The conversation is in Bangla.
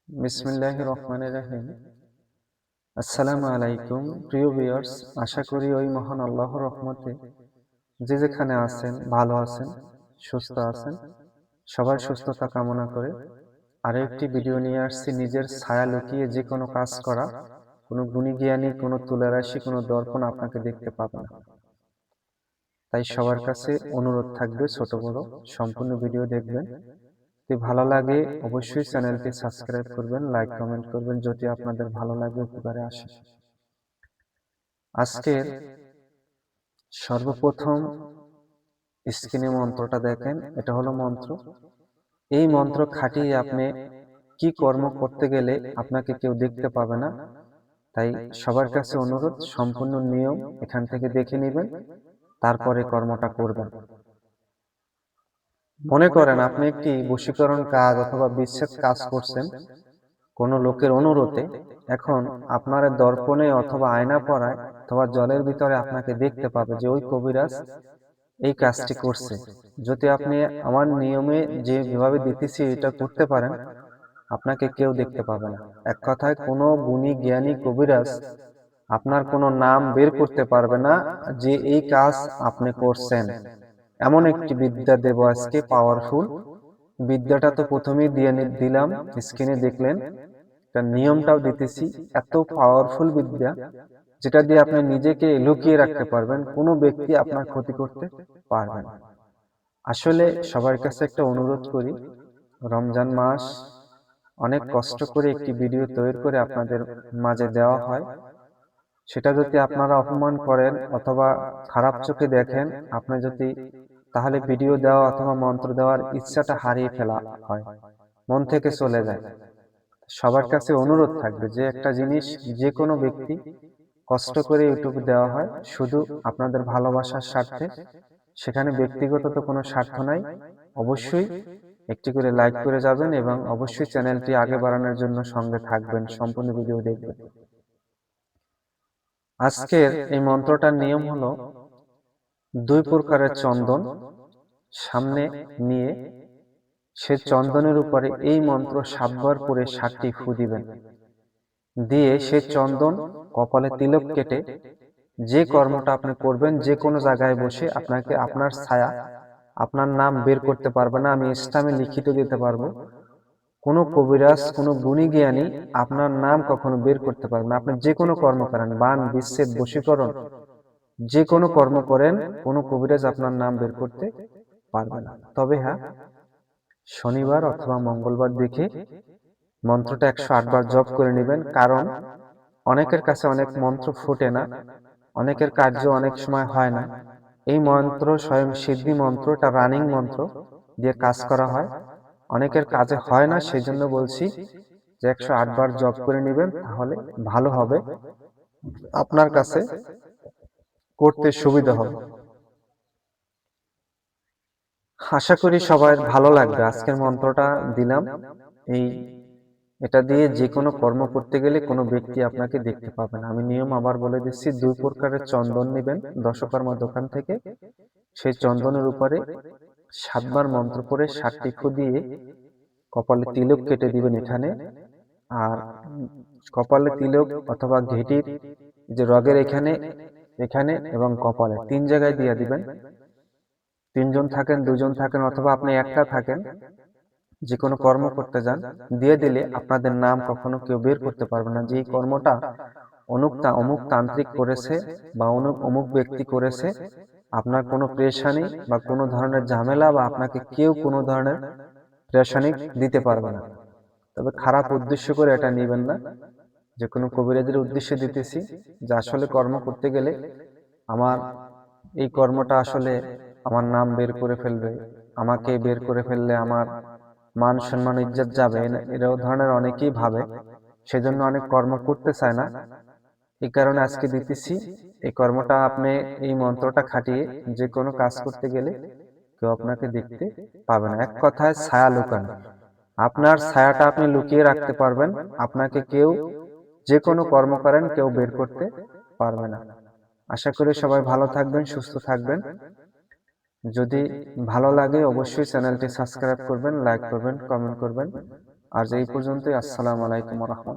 বিসমিল্লাহির রহমানির রহিম। আসসালামু আলাইকুম প্রিয় ভিউয়ার্স, আশা করি ওই মহান আল্লাহর রহমতে যে যেখানে আছেন ভালো আছেন, সুস্থ আছেন। সবার সুস্থতা কামনা করে আরো একটি ভিডিও নিয়ে আসছি। নিজের ছায়া লুকিয়ে যে কোনো কাজ করা, কোনো গুণী জ্ঞানী, কোনো তুলারাশি, কোনো দর্পণ আপনাকে দেখতে পাবে না। তাই সবার কাছে অনুরোধ থাকবে, ছোট বড় সম্পূর্ণ ভিডিও দেখবেন। যদি ভালো লাগে অবশ্যই চ্যানেলটি সাবস্ক্রাইব করবেন, লাইক কমেন্ট করবেন যদি আপনাদের ভালো লাগে, উপকারে আসে। আজকের সর্বপ্রথম স্ক্রিনে মন্ত্রটা দেখেন, এটা হলো মন্ত্র। এই মন্ত্র খাটিয়ে আপনি কি কর্ম করতে গেলে আপনাকে কেউ দেখতে পাবে না। তাই সবার কাছে অনুরোধ, সম্পূর্ণ নিয়ম এখান থেকে দেখে নেবেন, তারপরে কর্মটা করবেন। মনে করেন আপনি একটি বশীকরণ কাজ অথবা বিচ্ছেদ কাজ করছেন কোনো লোকের অনুরোধে। এখন আপনার দর্পণে অথবা আয়না পড়ায় অথবা জলের ভিতরে আপনাকে দেখতে পাবে যে ওই কবিরাজ এই কাজটি করছে। যদি আপনি আমার নিয়মে যেভাবে দিতেছি এটা করতে পারেন, আপনাকে কেউ দেখতে পাবে না। এক কথায় কোনো গুণী জ্ঞানী কবিরাজ আপনার কোনো নাম বের করতে পারবে না যে এই কাজ আপনি করছেন। এমন একটি বিদ্যা দেব আজকে, পাওয়ারফুল বিদ্যাটা। তো প্রথমেই দিয়ে দিলাম, স্ক্রিনে দেখলেন। তার নিয়মটাও দিতেছি। এত পাওয়ারফুল বিদ্যা যেটা দিয়ে আপনি নিজেকে লুকিয়ে রাখতে পারবেন, কোনো ব্যক্তি আপনার ক্ষতি করতে পারবে না। আসলে সবার কাছে একটা অনুরোধ করি, রমজান মাস অনেক কষ্ট করে একটি ভিডিও তৈরি করে আপনাদের মাঝে দেওয়া হয়। সেটা যদি আপনারা অপমান করেন অথবা খারাপ চোখে দেখেন, আপনি যদি তাহলে ভিডিও দেওয়া অথবা মন্ত্র দেওয়ার ইচ্ছাটা হারিয়ে ফেলা হয়, মন থেকে চলে যায়। সবার কাছে অনুরোধ থাকবে যে একটা জিনিস যে কোনো ব্যক্তি কষ্ট করে ইউটিউবে দেওয়া হয় শুধু আপনাদের ভালোবাসার স্বার্থে। সেখানে ব্যক্তিগত তো কোনো স্বার্থ নাই। অবশ্যই একটি করে লাইক করে যাবেন এবং অবশ্যই চ্যানেলটি আগে বাড়ানোর জন্য সঙ্গে থাকবেন, সম্পূর্ণ ভিডিও দেখবেন। আজকের এই মন্ত্রটার নিয়ম হলো, দুই প্রকারের চন্দন সামনে নিয়ে সে চন্দনের উপরে এই মন্ত্র 7 বার পরে 7টি ফু দিবেন। দিয়ে সে চন্দন কপালে তিলক কেটে যে কর্মটা আপনি করবেন, যে কোনো জায়গায় বসে আপনাকে আপনার ছায়া, আপনার নাম বের করতে পারবে না। আমি ইসলামে লিখিত দিতে পারবো, কোনো কবিরাজ, কোনো গুণী জ্ঞানী আপনার নাম কখনো বের করতে পারবে না। আপনি যে কোনো কর্ম করেন, বান, বিচ্ছেদ, বশীকরণ, যে কোনো কর্ম করেন, কোনো কবিরাজ আপনার নাম বের করতে পারবে না। তবে হ্যাঁ, শনিবার অথবা মঙ্গলবার দেখে মন্ত্রটা 108 বার জপ করে নেবেন। কারণ অনেকের কাছে অনেক মন্ত্র ফোটে না, অনেকের কার্য অনেক সময় হয় না। এই মন্ত্র স্বয়ং সিদ্ধি মন্ত্র, এটা রানিং মন্ত্র দিয়ে কাজ করা হয়। অনেকের কাজে হয় না, সেই জন্য বলছি যে 108 বার জপ করে নেবেন, তাহলে ভালো হবে, আপনার কাছে করতে সুবিধা হবে। আশা করি সবার ভালো লাগবে। আজকের মন্ত্রটা দিলাম, এই এটা দিয়ে যে কোনো কর্ম করতে গেলে কোনো ব্যক্তি আপনাকে দেখতে পাবে না। আমি নিয়ম আবার বলে দিচ্ছি, 2 প্রকারের চন্দন নেবেন দশকর্মা দোকান থেকে। সেই চন্দনের উপরে 7 বার মন্ত্র পড়ে 7টি ফু দিয়ে কপালে তিলক কেটে দিবেন এখানে। আর কপালে তিলক অথবা ঘেটির যে রগের এখানে, এখানে এবং কপালে 3 জায়গায় দিয়ে দিবেন। 3 জন থাকেন, 2 জন থাকেন অথবা আপনি একটা থাকেন, যে কোনো কর্ম করতে যান, দিয়ে দিলে আপনাদের নাম কখনো কেউ বের করতে পারবে না যে এই কর্মটা অমুক তান্ত্রিক করেছে বা অমুক ব্যক্তি করেছে। আপনার কোনো প্রেশানি বা কোনো ধরনের ঝামেলা বা আপনাকে কেউ কোনো ধরনের প্রেশানি দিতে পারবে না। তবে খারাপ উদ্দেশ্য করে এটা নেবেন না। যে কোনো কবিরাজের উদ্দেশ্যে দিতেছি যে আসলে কর্ম করতে গেলে আমার এই কর্মটা আসলে আমার নাম বের করে ফেলবে, আমাকে বের করে ফেললে আমার মান সম্মান ইজ্জত যাবে, এরকম ধরনের অনেকেই ভাবে। সেজন্য অনেক কর্ম করতে চায় না। এই কারণে আজকে দিতেছি, এই কর্মটা আপনি এই মন্ত্রটা খাটিয়ে যে কোনো কাজ করতে গেলে কেউ আপনাকে দেখতে পাবে না। এক কথায় ছায়া লুকানো, আপনার ছায়াটা আপনি লুকিয়ে রাখতে পারবেন। আপনাকে কেউ যে কোনো কর্ম করেন কেউ বের করতে পারবে না। আশা করি সবাই ভালো থাকবেন, সুস্থ থাকবেন। যদি ভালো লাগে অবশ্যই চ্যানেলটি সাবস্ক্রাইব করবেন, লাইক করবেন, কমেন্ট করবেন। আজ এই পর্যন্তই। আসসালামু আলাইকুম ওয়া রাহমাতুল্লাহ।